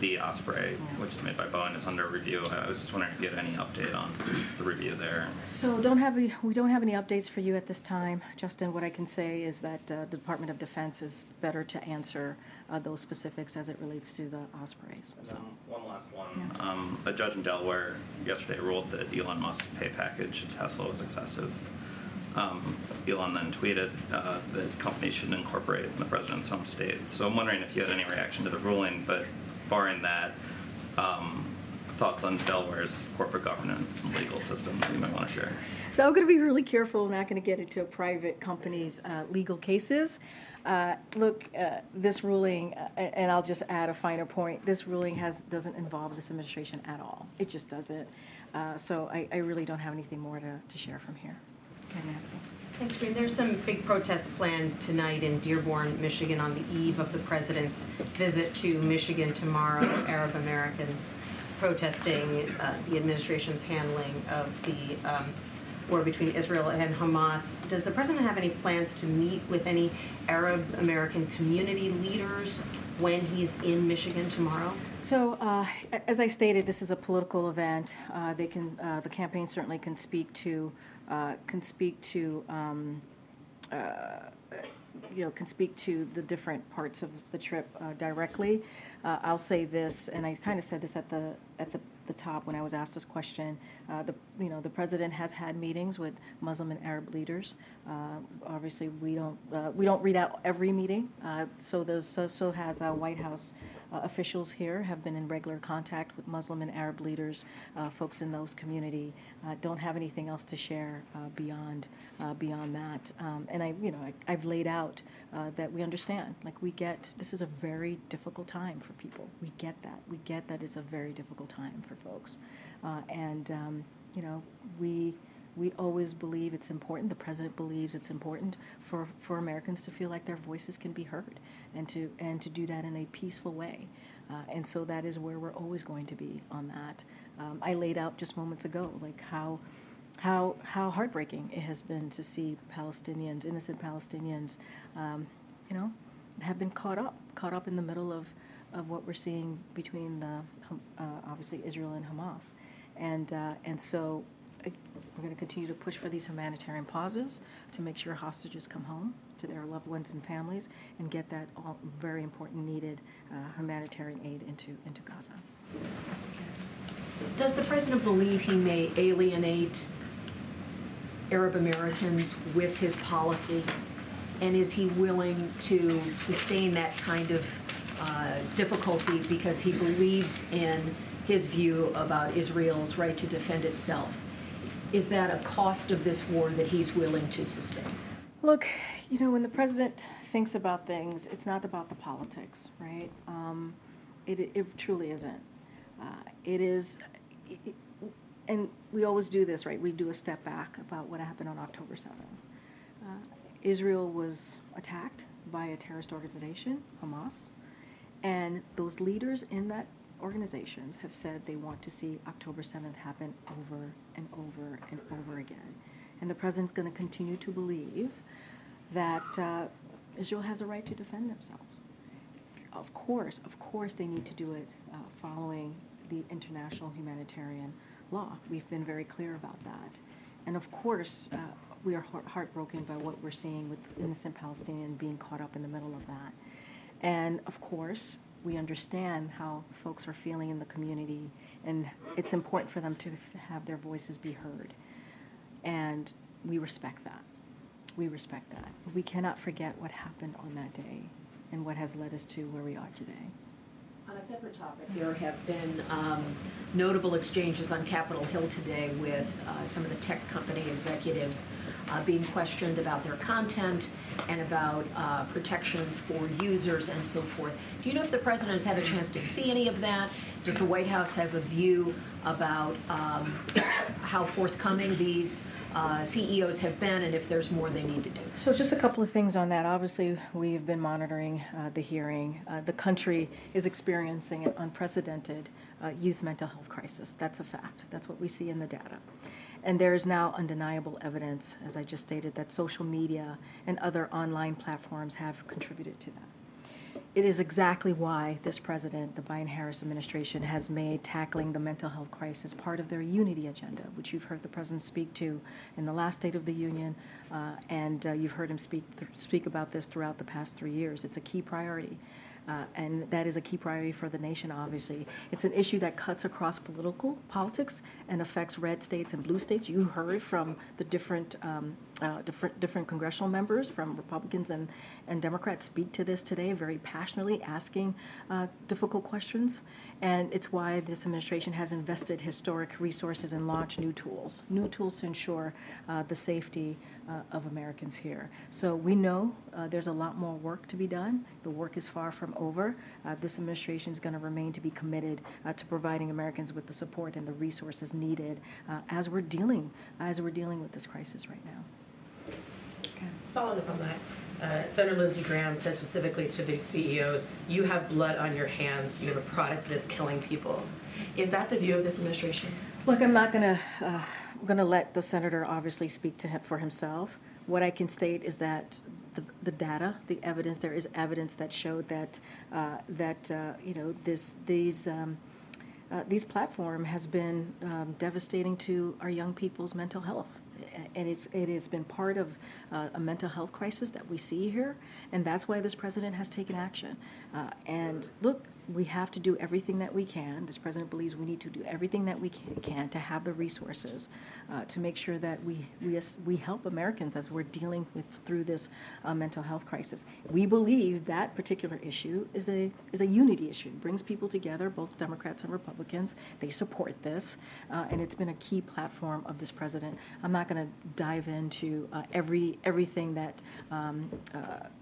the Osprey, which is made by Boeing, is under review. I was just wondering if you had any update on the review there. So we don't have any updates for you at this time, Justin. What I can say is that the Department of Defense is better to answer those specifics as it relates to the Ospreys. So. One last one. Yeah. A judge in Delaware yesterday ruled that Elon Musk's pay package at Tesla was excessive. Elon then tweeted that companies shouldn't incorporate in the president's home state. So I'm wondering if you had any reaction to the ruling, but barring that, thoughts on Delaware's corporate governance and legal system that you might want to share? So I'm going to be really careful. I'm not going to get into a private company's legal cases. Look, this ruling, and I'll just add a finer point, this ruling doesn't involve this administration at all. It just doesn't. So I really don't have anything more to share from here. Okay, Nancy. Thanks, Karine. There's some big protests planned tonight in Dearborn, Michigan, on the eve of the president's visit to Michigan tomorrow. Arab Americans protesting the administration's handling of the war between Israel and Hamas. Does the president have any plans to meet with any Arab American community leaders when he's in Michigan tomorrow? So, as I stated, this is a political event. The campaign certainly can speak to the different parts of the trip directly. I'll say this, and I kind of said this at the top when I was asked this question. The president has had meetings with Muslim and Arab leaders. Obviously, we don't read out every meeting. So has White House officials here have been in regular contact with Muslim and Arab leaders, folks in those community. Don't have anything else to share beyond that. And I've laid out that we understand. Like, we get this is a very difficult time for people. We get that. We get that it's a very difficult time for folks. We always believe it's important. The president believes it's important for Americans to feel like their voices can be heard, and to do that in a peaceful way. And so that is where we're always going to be on that. I laid out just moments ago, like how heartbreaking it has been to see Palestinians, innocent Palestinians, have been caught up in the middle of what we're seeing between obviously Israel and Hamas, and so we're going to continue to push for these humanitarian pauses to make sure hostages come home to their loved ones and families, and get that all very important needed humanitarian aid into Gaza. Does the president believe he may alienate Arab Americans with his policy, and is he willing to sustain that kind of difficulty because he believes in his view about Israel's right to defend itself? Is that a cost of this war that he's willing to sustain? Look, when the president thinks about things, it's not about the politics, right? It truly isn't. It is, and we always do this, right? We do a step back about what happened on October 7th. Israel was attacked by a terrorist organization, Hamas, and those leaders in that organizations have said they want to see October 7th happen over and over and over again. And the president's going to continue to believe that Israel has a right to defend themselves. Of course, they need to do it following the international humanitarian law. We've been very clear about that. And of course, we are heartbroken by what we're seeing with innocent Palestinians being caught up in the middle of that. And of course, we understand how folks are feeling in the community, and it's important for them to have their voices be heard. And we respect that. But we cannot forget what happened on that day and what has led us to where we are today. On a separate topic, there have been notable exchanges on Capitol Hill today with some of the tech company executives being questioned about their content and about protections for users and so forth. Do you know if the president has had a chance to see any of that? Does the White House have a view about how forthcoming these CEOs have been, and if there's more they need to do? So just a couple of things on that. Obviously, we've been monitoring the hearing. The country is experiencing an unprecedented youth mental health crisis. That's a fact. That's what we see in the data. And there is now undeniable evidence, as I just stated, that social media and other online platforms have contributed to that. It is exactly why this president, the Biden-Harris administration, has made tackling the mental health crisis part of their unity agenda, which you've heard the president speak to in the last State of the Union, and you've heard him speak about this throughout the past 3 years. It's a key priority. And that is a key priority for the nation, obviously. It's an issue that cuts across politics and affects red states and blue states. You heard from the different congressional members, from Republicans and Democrats, speak to this today very passionately, asking difficult questions. And it's why this administration has invested historic resources and launched new tools to ensure the safety of Americans here. So we know there's a lot more work to be done. The work is far from over. This administration is going to remain to be committed to providing Americans with the support and the resources needed as we're dealing with this crisis right now. Following up on that, Senator Lindsey Graham said specifically to the CEOs, you have blood on your hands, you have a product that is killing people. Is that the view of this administration? Look, I'm not going to let the senator obviously speak to him for himself. What I can state is that the data, the evidence, there is evidence that showed that these platform has been devastating to our young people's mental health. And it has been part of a mental health crisis that we see here, and that's why this president has taken action. And look, we have to do everything that we can. This president believes we need to do everything that we can to have the resources to make sure that we help Americans as we're dealing through this mental health crisis. We believe that particular issue is a unity issue. It brings people together, both Democrats and Republicans. They support this, and it's been a key platform of this president. I'm not going to dive into everything that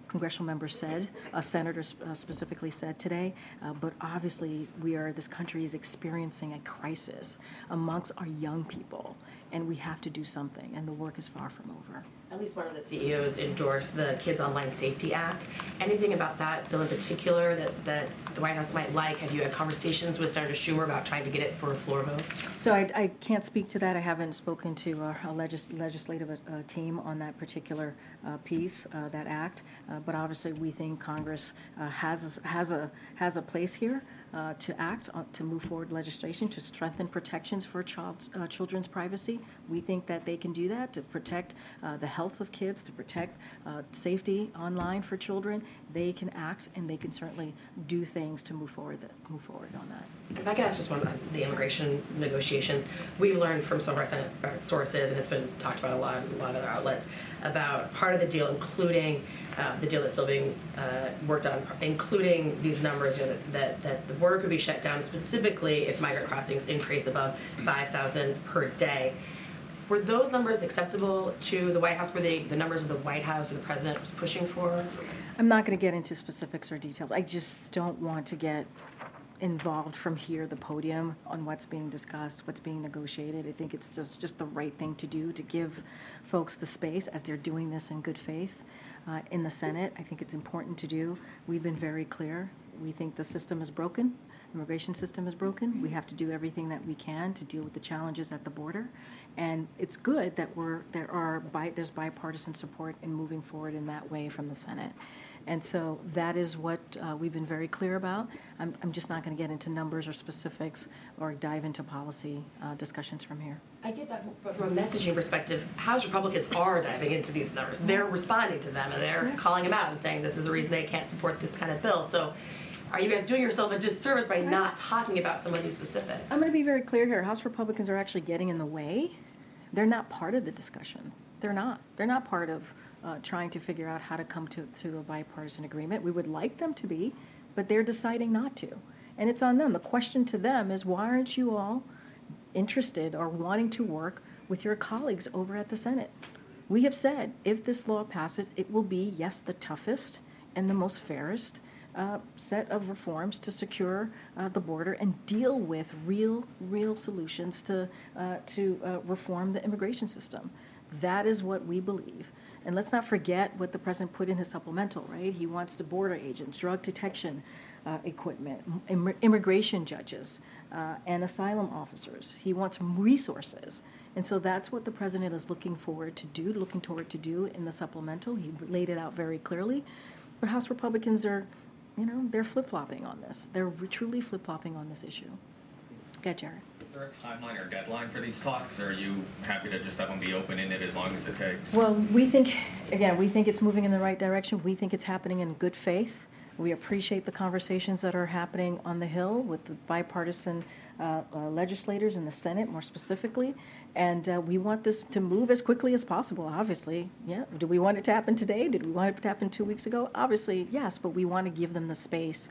congressional members said, senators specifically said today, but obviously this country is experiencing a crisis amongst our young people, and we have to do something, and the work is far from over. At least one of the CEOs endorsed the Kids Online Safety Act. Anything about that bill in particular that the White House might like? Have you had conversations with Senator Schumer about trying to get it for a floor vote? So I can't speak to that. I haven't spoken to our legislative team on that particular piece, that act. But obviously, we think Congress has a place here to act to move forward legislation to strengthen protections for children's privacy. We think that they can do that to protect the health of kids, to protect safety online for children. They can act, and they can certainly do things to move forward on that. If I could ask just one about the immigration negotiations, we learned from some of our Senate sources, and it's been talked about a lot of other outlets, about part of the deal, including the deal that's still being worked on, including these numbers, that the border could be shut down specifically if migrant crossings increase above 5,000 per day. Were those numbers acceptable to the White House? Were they the numbers of the White House or the president was pushing for? I'm not going to get into specifics or details. I just don't want to get involved from here, the podium, on what's being discussed, what's being negotiated. I think it's just the right thing to do to give folks the space as they're doing this in good faith in the Senate. I think it's important to do. We've been very clear. We think the system is broken. Immigration system is broken. We have to do everything that we can to deal with the challenges at the border. And it's good that there's bipartisan support in moving forward in that way from the Senate. And so that is what we've been very clear about. I'm just not going to get into numbers or specifics or dive into policy discussions from here. I get that, but from a messaging perspective, House Republicans are diving into these numbers. They're responding to them, and they're calling them out and saying this is the reason they can't support this kind of bill. So are you guys doing yourself a disservice by not talking about some of these specifics? I'm going to be very clear here. House Republicans are actually getting in the way. They're not part of the discussion. They're not. They're not part of trying to figure out how to come to a bipartisan agreement. We would like them to be, but they're deciding not to. And it's on them. The question to them is, why aren't you all interested or wanting to work with your colleagues over at the Senate? We have said, if this law passes, it will be, yes, the toughest and the most fairest set of reforms to secure the border and deal with real solutions to reform the immigration system. That is what we believe. And let's not forget what the president put in his supplemental, right? He wants the border agents, drug detection equipment, immigration judges, and asylum officers. He wants resources. And so that's what the president is looking toward to do in the supplemental. He laid it out very clearly. But House Republicans are, they're flip-flopping on this. They're truly flip-flopping on this issue. Go ahead, Jared. Is there a timeline or deadline for these talks, or are you happy to just have them be open-ended as long as it takes? Well, we think it's moving in the right direction. We think it's happening in good faith. We appreciate the conversations that are happening on the Hill with the bipartisan legislators in the Senate, more specifically. And we want this to move as quickly as possible, obviously. Yeah. Do we want it to happen today? Did we want it to happen 2 weeks ago? Obviously, yes, but we want to give them the space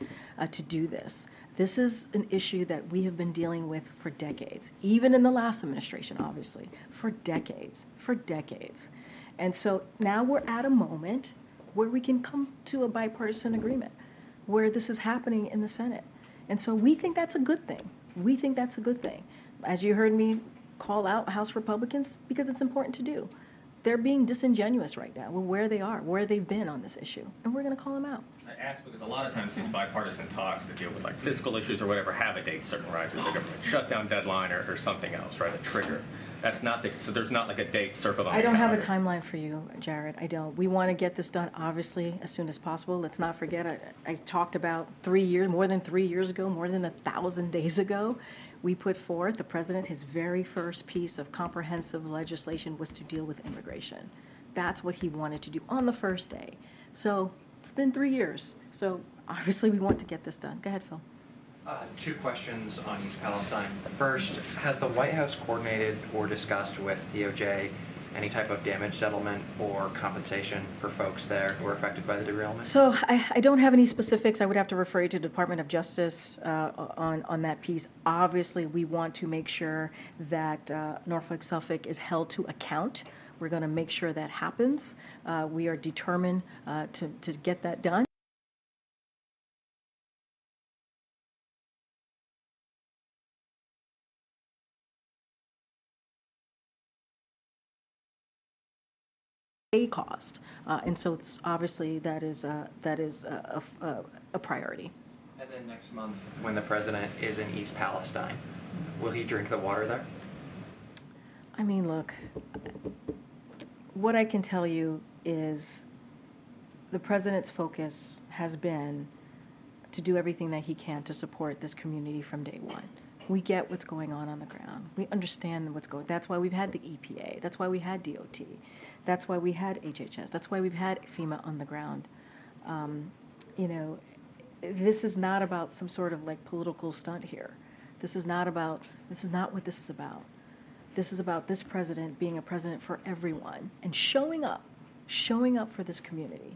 to do this. This is an issue that we have been dealing with for decades, even in the last administration, obviously, for decades. And so now we're at a moment where we can come to a bipartisan agreement, where this is happening in the Senate. And so we think that's a good thing. As you heard me call out House Republicans, because it's important to do. they're being disingenuous right now with where they are, where they've been on this issue, and we're going to call them out. I ask because a lot of times these bipartisan talks that deal with like fiscal issues or whatever have a date certain, right? There's a government shutdown deadline or something else, right? A trigger. That's not the, so there's not like a date circled on the I don't have a calendar. timeline for you, Jared. I don't. We want to get this done, obviously, as soon as possible. Let's not forget, I talked about 3 years, more than 3 years ago, more than 1,000 days ago, we put forth, the president, his very first piece of comprehensive legislation was to deal with immigration. That's what he wanted to do on the first day. So it's been 3 years. So obviously we want to get this done. Go ahead, Phil. Two questions on East Palestine. First, has the White House coordinated or discussed with DOJ any type of damage settlement or compensation for folks there who were affected by the derailment? So I don't have any specifics. I would have to refer you to the Department of Justice on that piece. Obviously, we want to make sure that Norfolk Suffolk is held to account. We're going to make sure that happens. We are determined to get that done. Cost, and so it's obviously that is a priority. And then next month, when the president is in East Palestine, will he drink the water there? I mean, look, what I can tell you is the president's focus has been to do everything that he can to support this community from day one. We get what's going on the ground. We understand what's going on. That's why we've had the EPA. That's why we had DOT. That's why we had HHS. That's why we've had FEMA on the ground. You know, this is not about some sort of like political stunt here. This is not what this is about. This is about this president being a president for everyone and showing up for this community.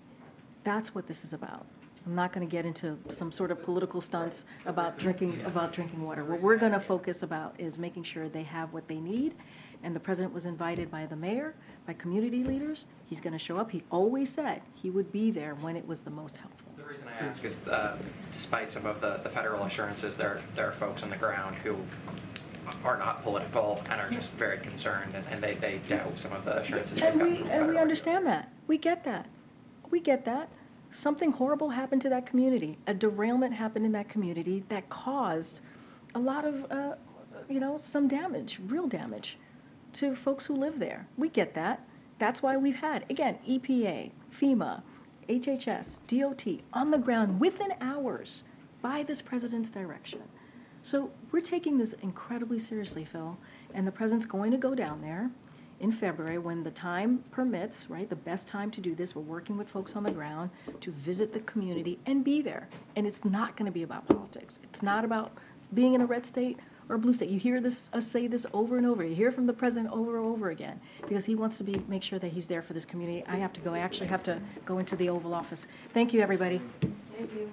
That's what this is about. I'm not going to get into some sort of political stunts about drinking water. What we're going to focus about is making sure they have what they need. And the president was invited by the mayor, by community leaders. He's going to show up. He always said he would be there when it was the most helpful. The reason I ask is, despite some of the federal assurances, there are folks on the ground who are not political and are just very concerned, and they doubt some of the assurances they've gotten from the And we federal. understand that. We get that. We get that. Something horrible happened to that community. A derailment happened in that community that caused a lot of, some damage, real damage to folks who live there. We get that. That's why we've had, again, EPA, FEMA, HHS, DOT on the ground within hours by this president's direction. So we're taking this incredibly seriously, Phil, and the president's going to go down there in February when the time permits, right? The best time to do this. We're working with folks on the ground to visit the community and be there. And it's not going to be about politics. It's not about being in a red state or a blue state. You hear us say this over and over. You hear from the president over and over again because he wants to make sure that he's there for this community. I have to go. I actually have to go into the Oval Office. Thank you, everybody. Thank you.